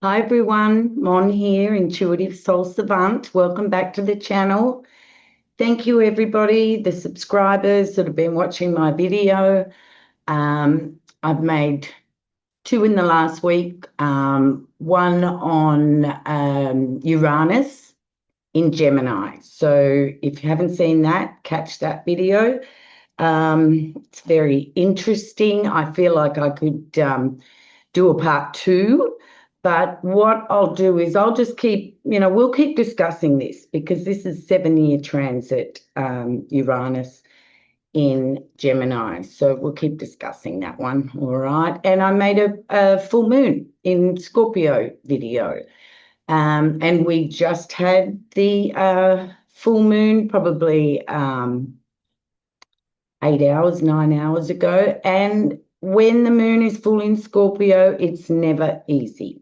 Hi everyone, Mon here, Intuitive Soul Savant. Welcome back to the channel. Thank you everybody, the subscribers that have been watching my video. I've made two in the last week, one on Uranus in Gemini. So if you haven't seen that, catch that video. It's very interesting. I feel like I could do a part two. But what I'll do is I'll just keep, we'll keep discussing this because this is 7-year transit, Uranus in Gemini. So we'll keep discussing that one. All right. And I made a full moon in Scorpio video. And we just had the full moon probably 8 hours, 9 hours ago. And when the moon is full in Scorpio, it's never easy.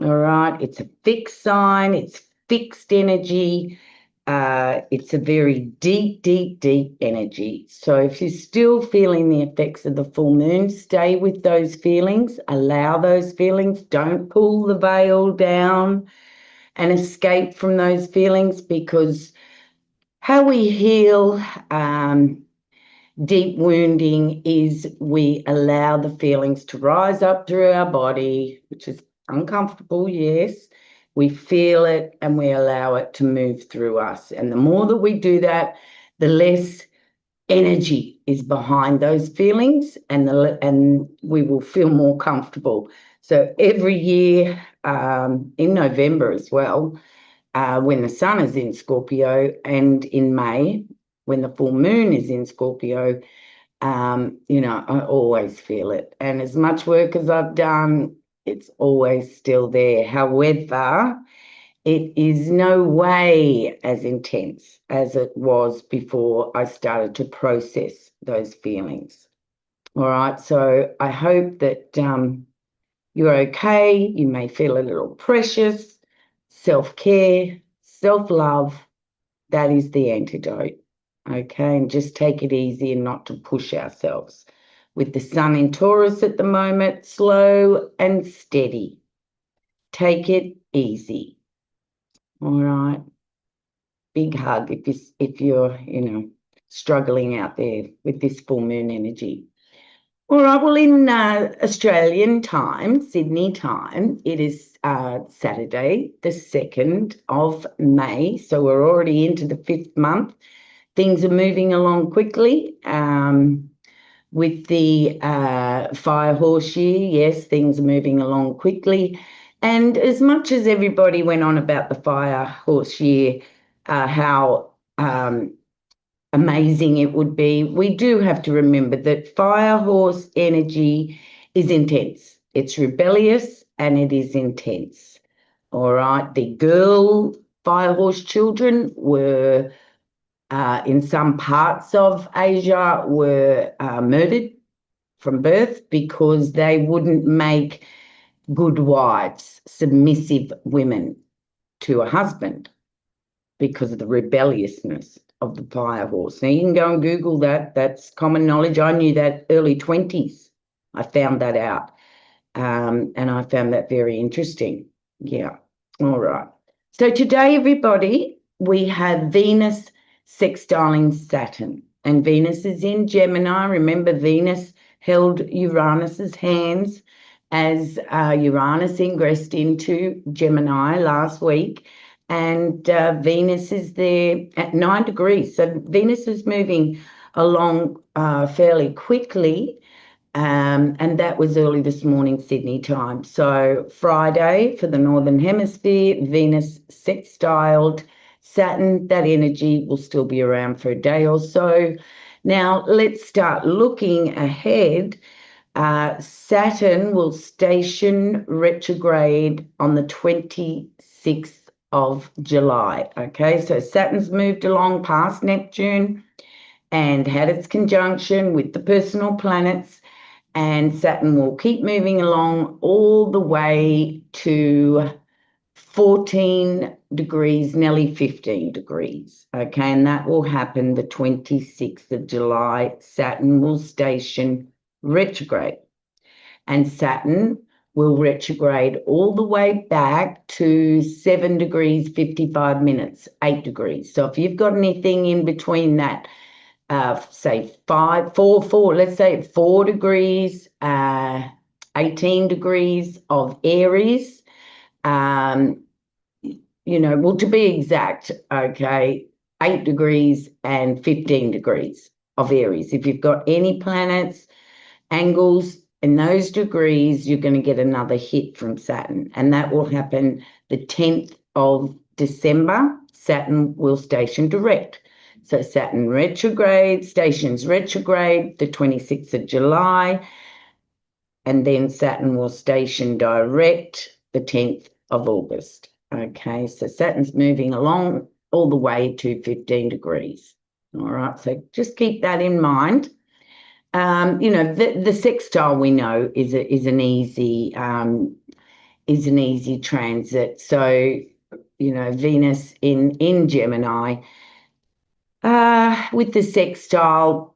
All right. It's a fixed sign. It's fixed energy. It's a very deep, deep, deep energy. So if you're still feeling the effects of the full moon, stay with those feelings. Allow those feelings. Don't pull the veil down and escape from those feelings, because how we heal deep wounding is we allow the feelings to rise up through our body, which is uncomfortable, yes. We feel it and we allow it to move through us. And the more that we do that, the less energy is behind those feelings, and we will feel more comfortable. So every year, in November as well, when the sun is in Scorpio, and in May, when the full moon is in Scorpio, I always feel it. And as much work as I've done, it's always still there. However, it is no way as intense as it was before I started to process those feelings. All right. So I hope that you're okay. You may feel a little precious. Self-care, self-love, that is the antidote. Okay, and just take it easy and not to push ourselves. With the sun in Taurus at the moment, slow and steady. Take it easy. All right. Big hug if you're struggling out there with this full moon energy. All right. Well, in Australian time, Sydney time, it is Saturday, the 2nd of May. So we're already into the 5th month. Things are moving along quickly. With the fire horse year, yes, things are moving along quickly. And as much as everybody went on about the fire horse year, how amazing it would be, we do have to remember that fire horse energy is intense. It's rebellious and it is intense. All right. The girl fire horse children were in some parts of Asia were murdered from birth because they wouldn't make good wives, submissive women to a husband because of the rebelliousness of the fire horse. Now, you can go and Google that. That's common knowledge. I knew that early 20s. I found that out. And I found that very interesting. Yeah. All right. So today, everybody, we have Venus sextiling Saturn. And Venus is in Gemini. Remember, Venus held Uranus's hands as Uranus ingressed into Gemini last week. And Venus is there at 9 degrees. So Venus is moving along fairly quickly. And that was early this morning, Sydney time. So Friday for the Northern Hemisphere, Venus sextiled Saturn. That energy will still be around for a day or so. Now, let's start looking ahead. Saturn will station retrograde on the 26th of July. Okay, so Saturn's moved along past Neptune and had its conjunction with the personal planets. And Saturn will keep moving along all the way to 14 degrees, nearly 15 degrees. Okay, and that will happen the 26th of July. Saturn will station retrograde. And Saturn will retrograde all the way back to 7 degrees 55 minutes, 8 degrees. So if you've got anything in between that, say 4, let's say 4 degrees, 18 degrees of Aries, well, to be exact, okay, 8 degrees and 15 degrees of Aries. If you've got any planets, angles in those degrees, you're going to get another hit from Saturn, and that will happen the 10th of December. Saturn will station direct. So Saturn stations retrograde the 26th of July, and then Saturn will station direct the 10th of August. Okay, so Saturn's moving along all the way to 15 degrees. All right, so just keep that in mind. The sextile we know is an easy transit. So, Venus in Gemini, with the sextile,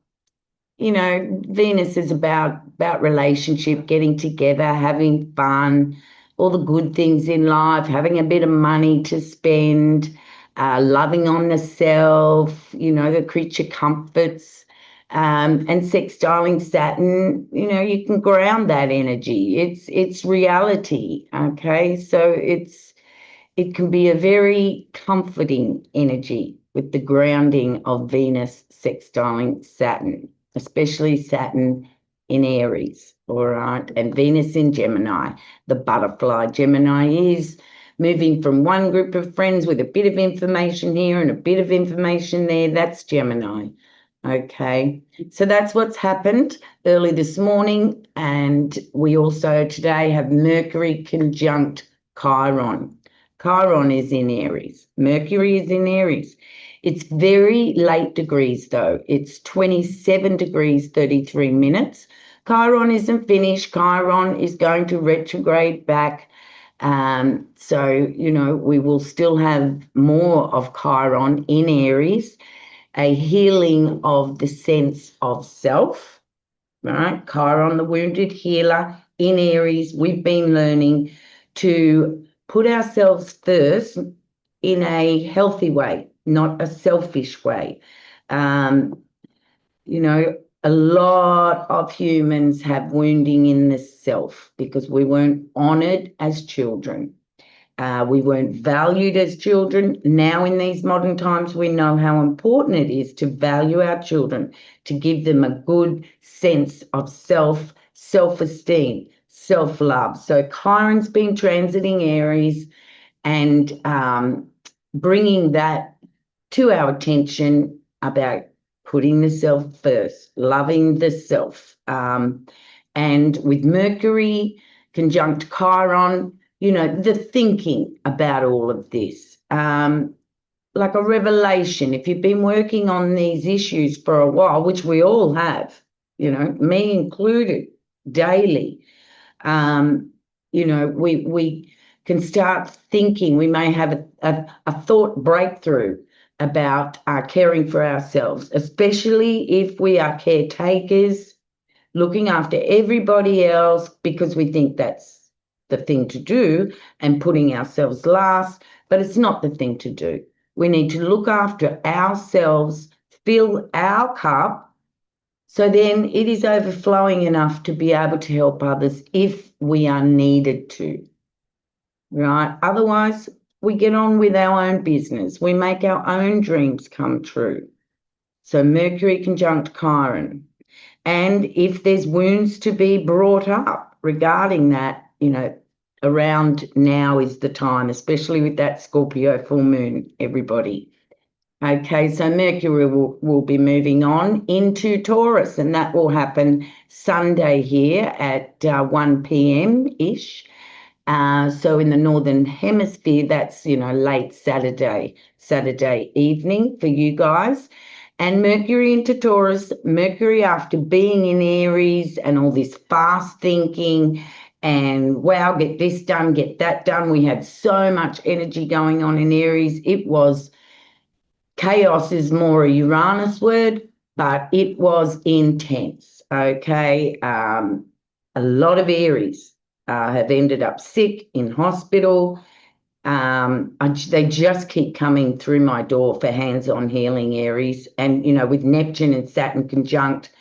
Venus is about relationship, getting together, having fun, all the good things in life, having a bit of money to spend, loving on the self, the creature comforts, and sextiling Saturn, you can ground that energy. It's reality, okay? So it can be a very comforting energy with the grounding of Venus sextiling Saturn, especially Saturn in Aries, all right, and Venus in Gemini, the butterfly. Gemini is moving from one group of friends with a bit of information here and a bit of information there. That's Gemini, okay? So that's what's happened early this morning, and we also today have Mercury conjunct Chiron. Chiron is in Aries. Mercury is in Aries. It's very late degrees, though. It's 27 degrees, 33 minutes. Chiron isn't finished. Chiron is going to retrograde back. So, we will still have more of Chiron in Aries, a healing of the sense of self, right? Chiron, the wounded healer in Aries. We've been learning to put ourselves first in a healthy way, not a selfish way. A lot of humans have wounding in the self because we weren't honoured as children. We weren't valued as children. Now in these modern times, we know how important it is to value our children, to give them a good sense of self-esteem, self-love. So Chiron's been transiting Aries and bringing that to our attention about putting the self first, loving the self. And with Mercury conjunct Chiron, the thinking about all of this, like a revelation. If you've been working on these issues for a while, which we all have, me included, daily, we can start thinking. We may have a thought breakthrough about caring for ourselves, especially if we are caretakers, looking after everybody else because we think that's the thing to do and putting ourselves last, but it's not the thing to do. We need to look after ourselves, fill our cup, so then it is overflowing enough to be able to help others if we are needed to, right? Otherwise, we get on with our own business. We make our own dreams come true. So Mercury conjunct Chiron. And if there's wounds to be brought up regarding that, around now is the time, especially with that Scorpio full moon, everybody. Okay, so Mercury will be moving on into Taurus, and that will happen Sunday here at 1 p.m.-ish. So in the Northern Hemisphere, that's, late Saturday evening for you guys. And Mercury into Taurus, Mercury after being in Aries and all this fast thinking and, wow, get this done, get that done. We had so much energy going on in Aries. It was, chaos is more a Uranus word, but it was intense, okay? A lot of Aries, have ended up sick in hospital. They just keep coming through my door for hands-on healing, Aries. And, with Neptune and Saturn conjunct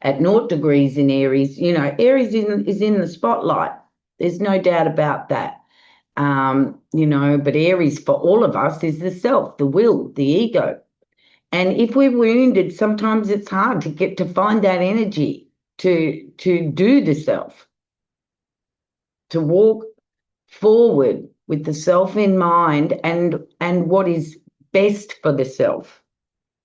at 0 degrees in Aries, Aries is in the spotlight. There's no doubt about that. But Aries for all of us is the self, the will, the ego. And if we're wounded, sometimes it's hard to get to find that energy to do the self, to walk forward with the self in mind and what is best for the self.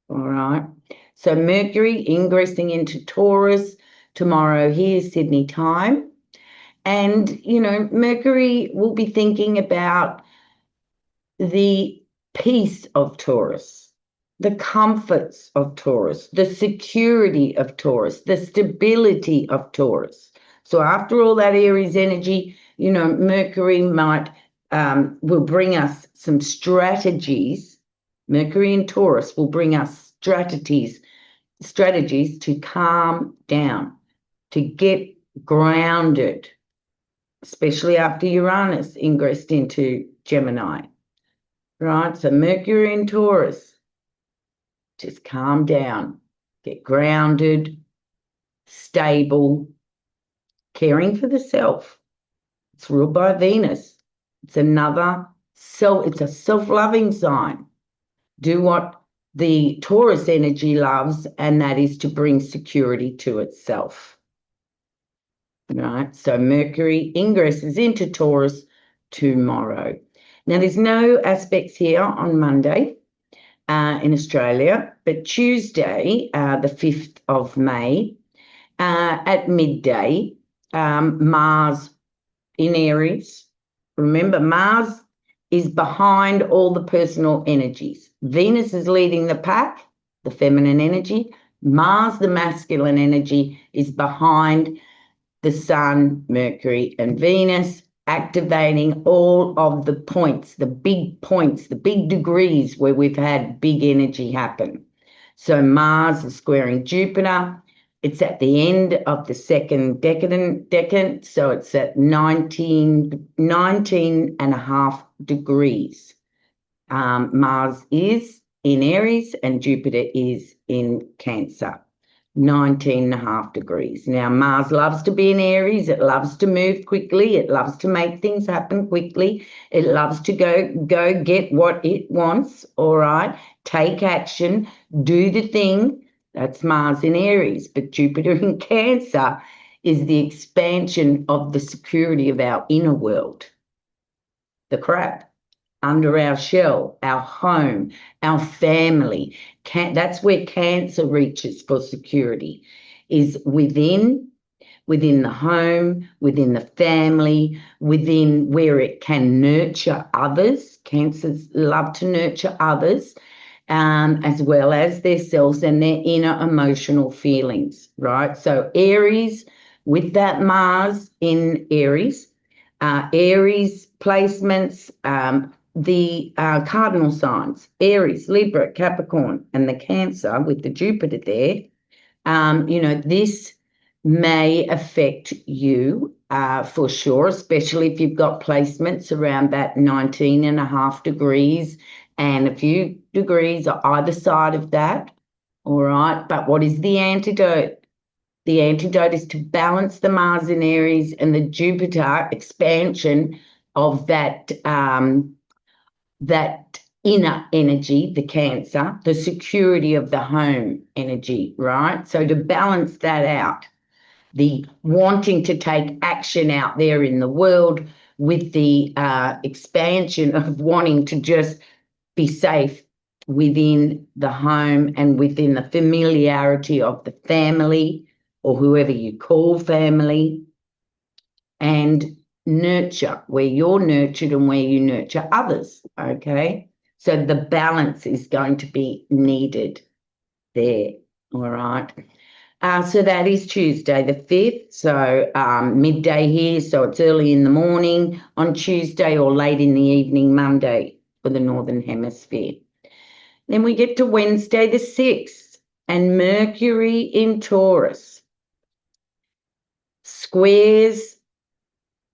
All right. So Mercury ingressing into Taurus tomorrow here, Sydney time. And, Mercury will be thinking about the peace of Taurus, the comforts of Taurus, the security of Taurus, the stability of Taurus. So after all that Aries energy, Mercury will bring us some strategies. Mercury in Taurus will bring us strategies to calm down, to get grounded, especially after Uranus ingressed into Gemini. Right, so Mercury in Taurus, just calm down, get grounded, stable, caring for the self. It's ruled by Venus. It's it's a self-loving sign. Do what the Taurus energy loves, and that is to bring security to itself. Right, so Mercury ingresses into Taurus tomorrow. Now, there's no aspects here on Monday in Australia, but Tuesday, the 5th of May, at midday, Mars in Aries. Remember, Mars is behind all the personal energies. Venus is leading the pack, the feminine energy. Mars, the masculine energy, is behind the Sun, Mercury, and Venus, activating all of the points, the big degrees where we've had big energy happen. So Mars is squaring Jupiter. It's at the end of the second decade, so it's at 19 and a half degrees. Mars is in Aries and Jupiter is in Cancer. 19 and a half degrees. Now, Mars loves to be in Aries. It loves to move quickly. It loves to make things happen quickly. It loves to go get what it wants, all right? Take action, do the thing. That's Mars in Aries. But Jupiter in Cancer is the expansion of the security of our inner world, the crap under our shell, our home, our family. That's where Cancer reaches for security, is within the home, within the family, within where it can nurture others. Cancers love to nurture others, as well as themselves and their inner emotional feelings, right? So Aries, with that Mars in Aries, Aries placements, the cardinal signs, Aries, Libra, Capricorn, and the Cancer with the Jupiter there, this may affect you for sure, especially if you've got placements around that 19 and a half degrees and a few degrees either side of that, all right? But what is the antidote? The antidote is to balance the Mars in Aries and the Jupiter expansion of that inner energy, the Cancer, the security of the home energy, right? So to balance that out, the wanting to take action out there in the world with the expansion of wanting to just be safe within the home and within the familiarity of the family or whoever you call family, and nurture where you're nurtured and where you nurture others, okay? So the balance is going to be needed there, all right? So that is Tuesday the 5th, so midday here, so it's early in the morning on Tuesday or late in the evening Monday for the Northern Hemisphere. Then we get to Wednesday the 6th, and Mercury in Taurus squares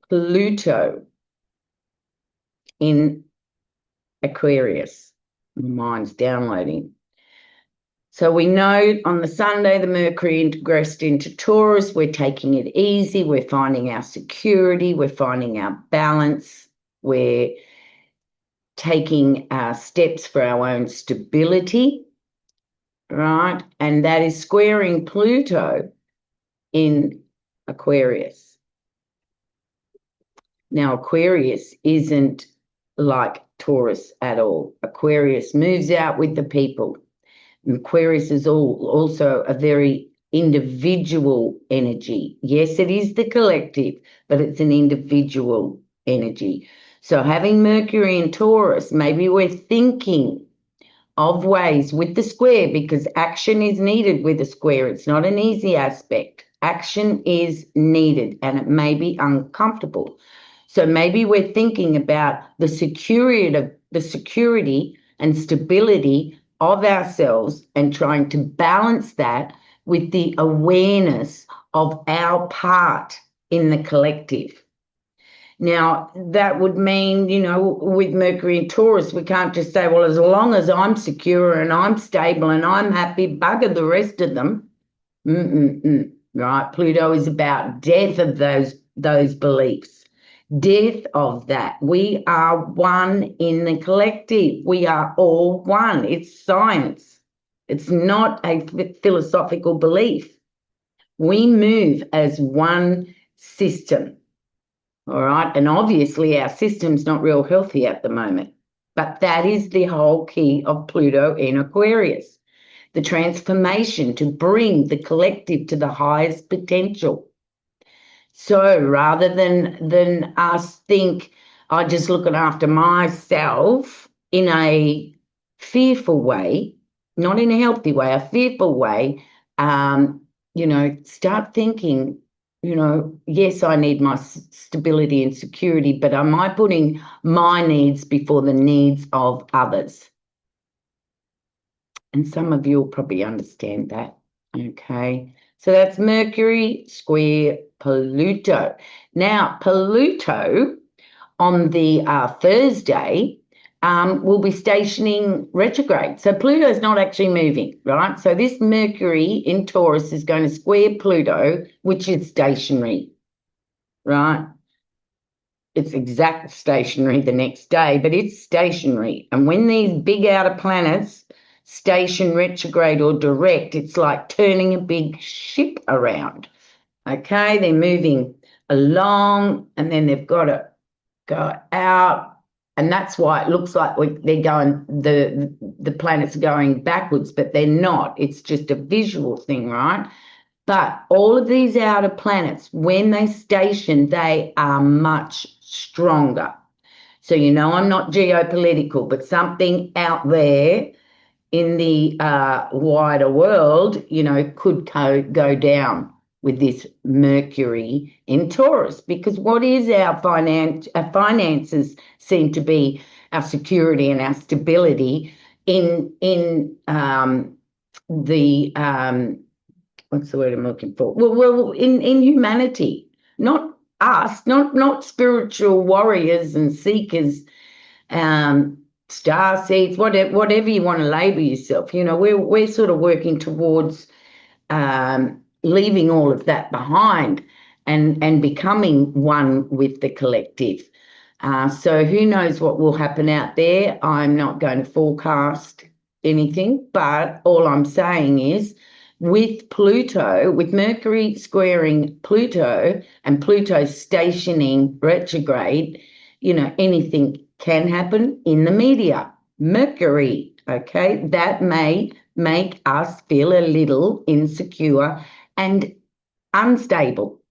Pluto in Aquarius. My mind's downloading. So we know on the Sunday, the Mercury ingressed into Taurus. We're taking it easy. We're finding our security. We're finding our balance. We're taking steps for our own stability, right? And that is squaring Pluto in Aquarius. Now, Aquarius isn't like Taurus at all. Aquarius moves out with the people. Aquarius is also a very individual energy. Yes, it is the collective, but it's an individual energy. So having Mercury in Taurus, maybe we're thinking of ways with the square, because action is needed with a square. It's not an easy aspect. Action is needed, and it may be uncomfortable. So maybe we're thinking about the security and stability of ourselves and trying to balance that with the awareness of our part in the collective. Now, that would mean, with Mercury in Taurus, we can't just say, well, as long as I'm secure and I'm stable and I'm happy, bugger the rest of them. Right? Pluto is about death of those beliefs. Death of that. We are one in the collective. We are all one. It's science. It's not a philosophical belief. We move as one system, all right? And obviously our system's not real healthy at the moment, but that is the whole key of Pluto in Aquarius, the transformation to bring the collective to the highest potential. So rather than us think, I'm just looking after myself in a fearful way, not in a healthy way, a fearful way, start thinking, yes, I need my stability and security, but am I putting my needs before the needs of others? And some of you will probably understand that, okay? So that's Mercury square Pluto. Now, Pluto on the Thursday will be stationing retrograde. So Pluto is not actually moving, right? So this Mercury in Taurus is going to square Pluto, which is stationary, right? It's exact stationary the next day, but it's stationary. And when these big outer planets station retrograde or direct, it's like turning a big ship around. Okay, they're moving along and then they've got to go out, and that's why it looks like they're going, the planets are going backwards, but they're not. It's just a visual thing, right? But all of these outer planets, when they station, they are much stronger. So I'm not geopolitical, but something out there in the wider world, could go down with this Mercury in Taurus, because what is our finances seem to be our security and our stability in the what's the word I'm looking for? Well, in humanity, not us, not spiritual warriors and seekers, star seeds, whatever you want to label yourself. We're sort of working towards leaving all of that behind and becoming one with the collective. So who knows what will happen out there? I'm not going to forecast anything, but all I'm saying is with Pluto, with Mercury squaring Pluto and Pluto stationing retrograde, anything can happen in the media. Mercury, okay, that may make us feel a little insecure and unstable,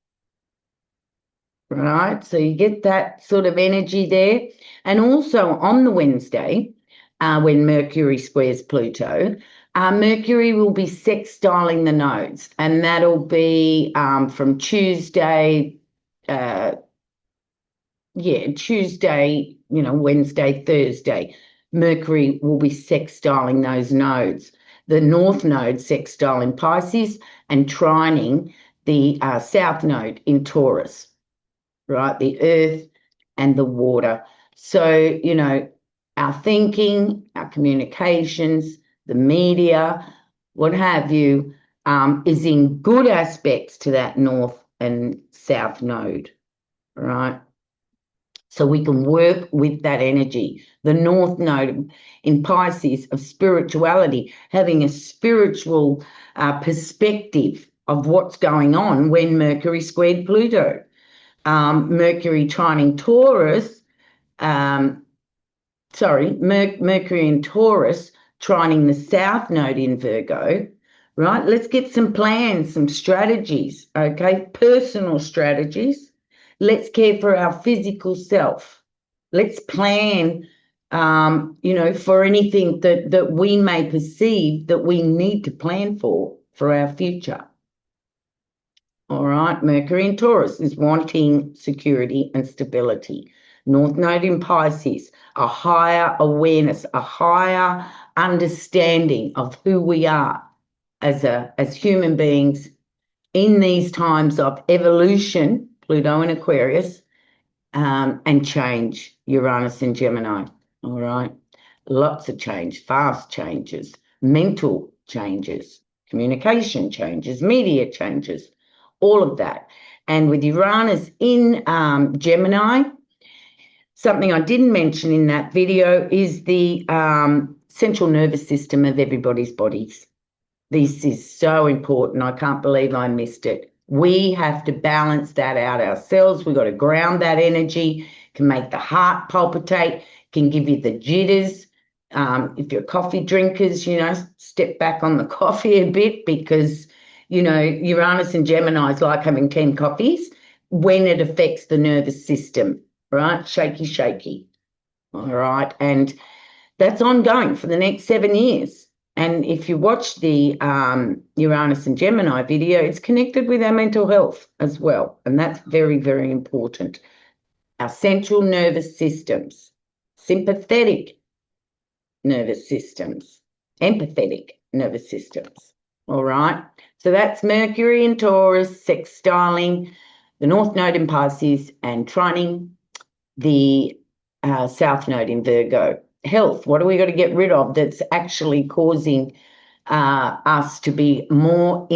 right? So you get that sort of energy there. And also on the Wednesday, when Mercury squares Pluto, Mercury will be sextiling the nodes, and that'll be from Tuesday, Tuesday, Wednesday, Thursday. Mercury will be sextiling those nodes. The North Node sextile in Pisces and trining the South Node in Taurus. right? The earth and the water. So, you know, our thinking, our communications, the media, what have you, is in good aspects to that north and south node, right? So we can work with that energy. The north node in Pisces of spirituality, having a spiritual perspective of what's going on when Mercury squared Pluto. Mercury trining Taurus, Mercury in Taurus trining the south node in Virgo, right? Let's get some plans, some strategies, okay? Personal strategies. Let's care for our physical self. Let's plan, you know, for anything that we may perceive that we need to plan for our future. All right, Mercury in Taurus is wanting security and stability. North node in Pisces, a higher awareness, a higher understanding of who we are as human beings in these times of evolution, Pluto in Aquarius, and change, Uranus in Gemini. All right, lots of change, fast changes, mental changes, communication changes, media changes, all of that. And with Uranus in Gemini, something I didn't mention in that video is the central nervous system of everybody's bodies. This is so important. I can't believe I missed it. We have to balance that out ourselves. We've got to ground that energy, can make the heart palpitate, can give you the jitters. If you're coffee drinkers, you know, step back on the coffee a bit because, you know, Uranus and Gemini is like having 10 coffees when it affects the nervous system, right? Shaky, shaky. All right. And that's ongoing for the next 7 years. And if you watch the Uranus and Gemini video, it's connected with our mental health as well. And that's very, very important. Our central nervous systems, sympathetic nervous systems, empathetic nervous systems. All right. So that's Mercury in Taurus, sextiling the North Node in Pisces and trining the South Node in Virgo. Health, what do we got to get rid of that's actually causing us to be more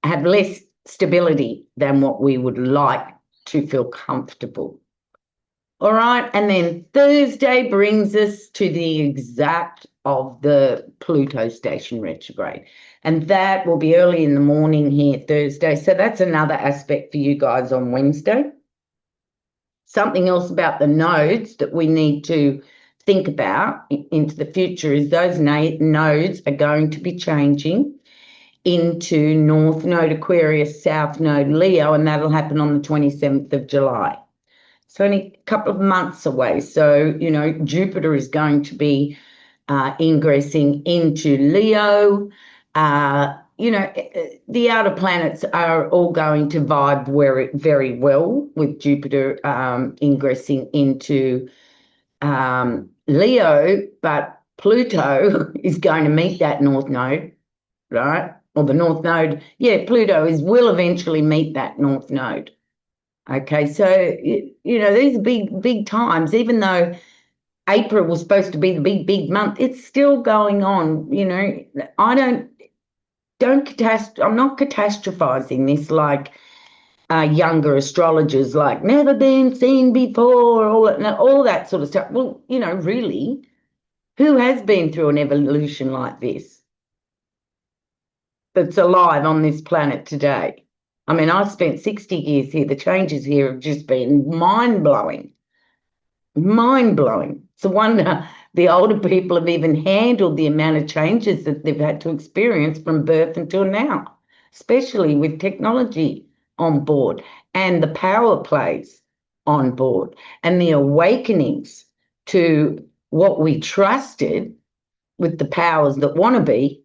have less stability than what we would like to feel comfortable? All right, and then Thursday brings us to the exact of the Pluto station retrograde, and that will be early in the morning here Thursday. So that's another aspect for you guys on Wednesday. Something else about the nodes that we need to think about into the future is those nodes are going to be changing into North Node Aquarius, South Node Leo, and that'll happen on the 27th of July. It's only a couple of months away. So, you know, Jupiter is going to be ingressing into Leo. You know, the outer planets are all going to vibe very well with Jupiter ingressing into Leo, but Pluto is going to meet that North Node, right? Or the North Node. Yeah, Pluto will eventually meet that North Node. Okay, so, you know, these are big times, even though April was supposed to be the big month, it's still going on. You know, I'm not catastrophizing this like younger astrologers, like never been seen before, all that sort of stuff. Well, you know, really, who has been through an evolution like this that's alive on this planet today? I mean, I've spent 60 years here. The changes here have just been mind-blowing. Mind-blowing. It's a wonder the older people have even handled the amount of changes that they've had to experience from birth until now, especially with technology on board and the power plays on board and the awakenings to what we trusted with the powers that want to be.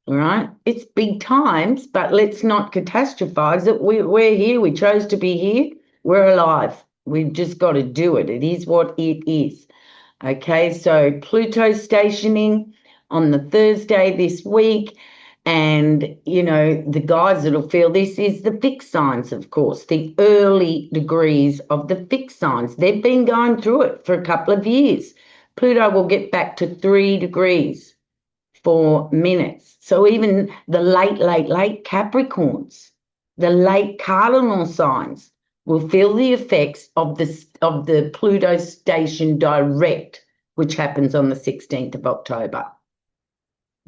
All right, it's big times, but let's not catastrophize it. We're here. We chose to be here. We're alive. We've just got to do it. It is what it is. Okay, so Pluto stationing on the Thursday this week. And, you know, the guys that'll feel this is the fixed signs, of course, the early degrees of the fixed signs. They've been going through it for a couple of years. Pluto will get back to 3 degrees for minutes. So even the late Capricorns, the late cardinal signs will feel the effects of the Pluto station direct, which happens on the 16th of October.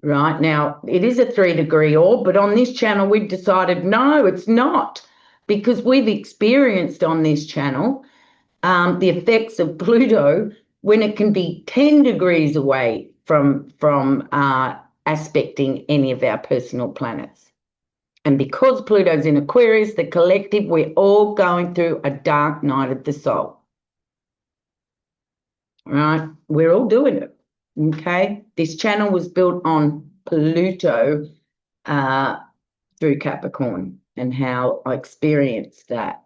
Right now, it is a 3-degree orb, but on this channel, we've decided no, it's not, because we've experienced on this channel the effects of Pluto when it can be 10 degrees away from aspecting any of our personal planets. And because Pluto's in Aquarius, the collective, we're all going through a dark night of the soul. Right? We're all doing it. Okay, this channel was built on Pluto through Capricorn and how I experienced that.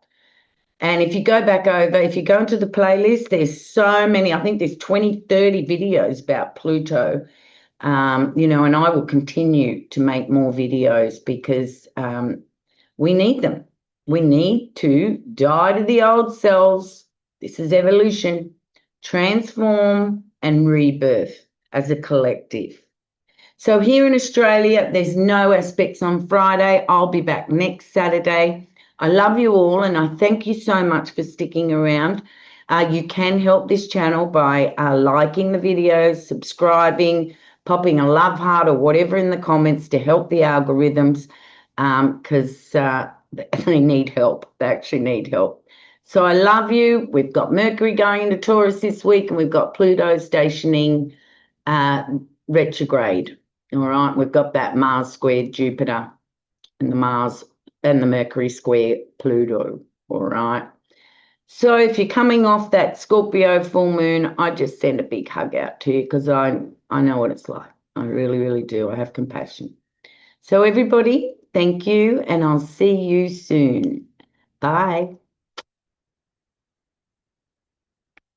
And if you go back over, if you go into the playlist, there's so many, I think there's 20, 30 videos about Pluto, you know, and I will continue to make more videos because we need them. We need to die to the old selves. This is evolution, transform and rebirth as a collective. So here in Australia, there's no aspects on Friday. I'll be back next Saturday. I love you all, and I thank you so much for sticking around. You can help this channel by liking the videos, subscribing, popping a love heart or whatever in the comments to help the algorithms because they need help. They actually need help. So I love you. We've got Mercury going into Taurus this week, and we've got Pluto stationing retrograde. All right, we've got that Mars squared Jupiter and the Mars and the Mercury square Pluto. All right. So if you're coming off that Scorpio full moon, I just send a big hug out to you because I know what it's like. I really, really do. I have compassion. So everybody, thank you, and I'll see you soon. Bye.